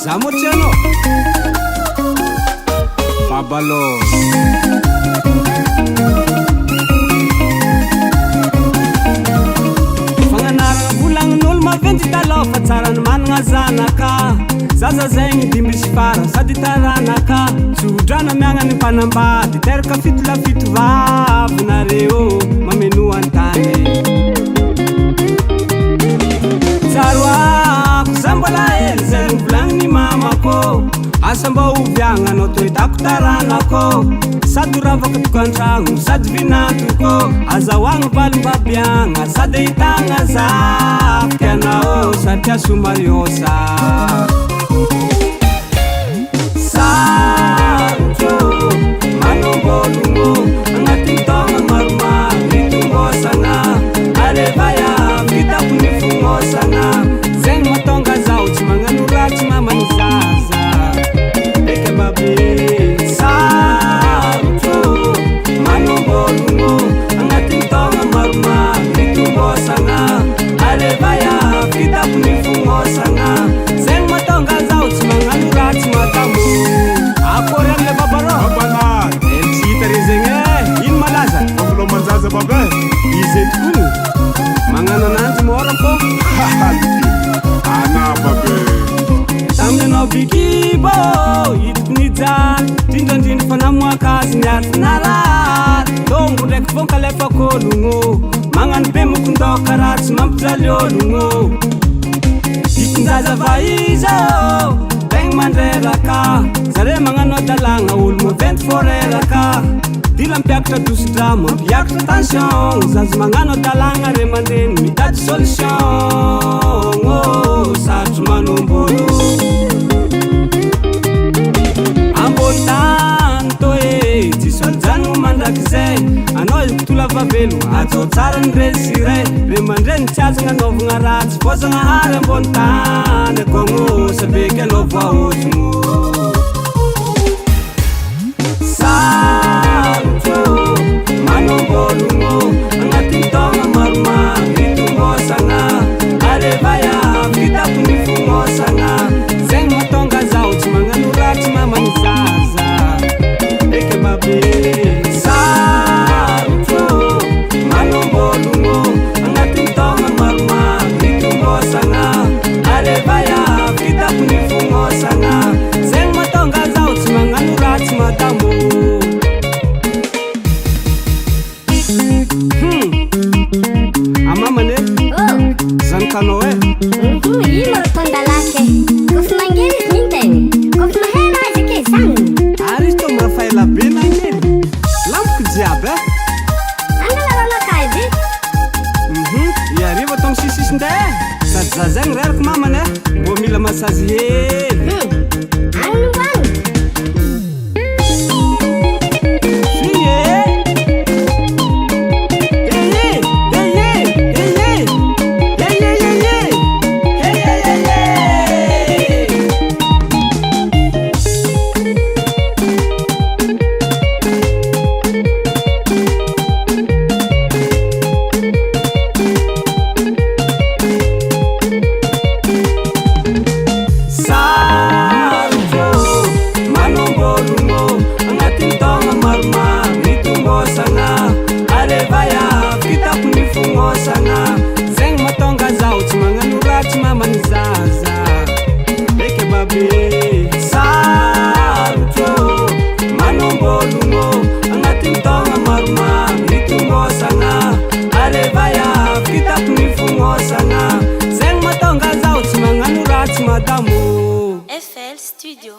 Zamotiano Babalos Fanganarana volangin'olo maventy taloha fa tsara ny managna zanaka zaza zegny dimby sy fara sady taranaka tsodrana miagna ny mpanambady teraka fitolafito vavinareo mameno antany tsaroako zay mbola hely zay ny volagniny mamako asa mba oviagna anao toetako taranako sady ravaka tokantragno sady vinatoko azahoagny valim-babiagna sady hitagna zafiky anao satria somariosa sarotro manombologno agnaty taogna maromaro mitombosagna alevaya vitako ny fognosagna zegny mahatonga zaho tsy magnano ratsy mamany zaza eka babe sarotro manombologno agnaty taogna maromaro mitombosagna alevaya vitako ny fognosagna zegny mahatonga zaho tsy magnano ratsy matamo akory amle babaro Babalar tsy hita re zegny ino malaza Babalao manjaza babe izy etokony magnano ananjy mora fô Ana babe tamin'ny anao bikibo hitako nijany ndrindrandrindra fa namoaka azy niary finarary tombo ndraiky vonka lefak'ologno magnano be mokon-doka raha tsy mampijaly ologno hikonjaza va izy tegna mandreraka zare magnano adalagna olo maventy foreraka dila mpiakatra dosi-dramo mampiakatra tension zazy magnano adalagna re mandreny mitady solution sarotro manombolo ambony tany to e tsisy olojanogno mandraky zay anao ikotolo avavelo ajo tsara ny resire re mandreny tsy azagna anaovagna ratsy fô zagnahary ambony tany akogno sabeky anao voahozogno sarotro manombologno agnaty taogna maromaro mitombosagna alevaya vitako ny fognosagna zegny mahatonga zaho tsy magnano ratsy mamany zaza eka babe sarotro manombologno agnaty taogna maromaro mitombosagna alevaya vitako ny fognosagna zegny mahatonga zaho tsy magnano ratsy matamo amamane zanokanao e ino tondalake kofa mangely izy ninteny kofa mahela azy ake zany ary izy to marafaela be nagnely lampoko jiaby angalaranakazy iariva tamo sisisindre sady za zegny reraka mamane mbô mila masazy hely agny noagny zegny mahatonga zaho tsy magnano ratsy mamany zaza eke babe sarotro manombologno agnaty taogna maromaro mitombosagna alevaya vitako ny fognosagna zegny mahatonga zaho tsy magnano ratsy madamo FL Studio.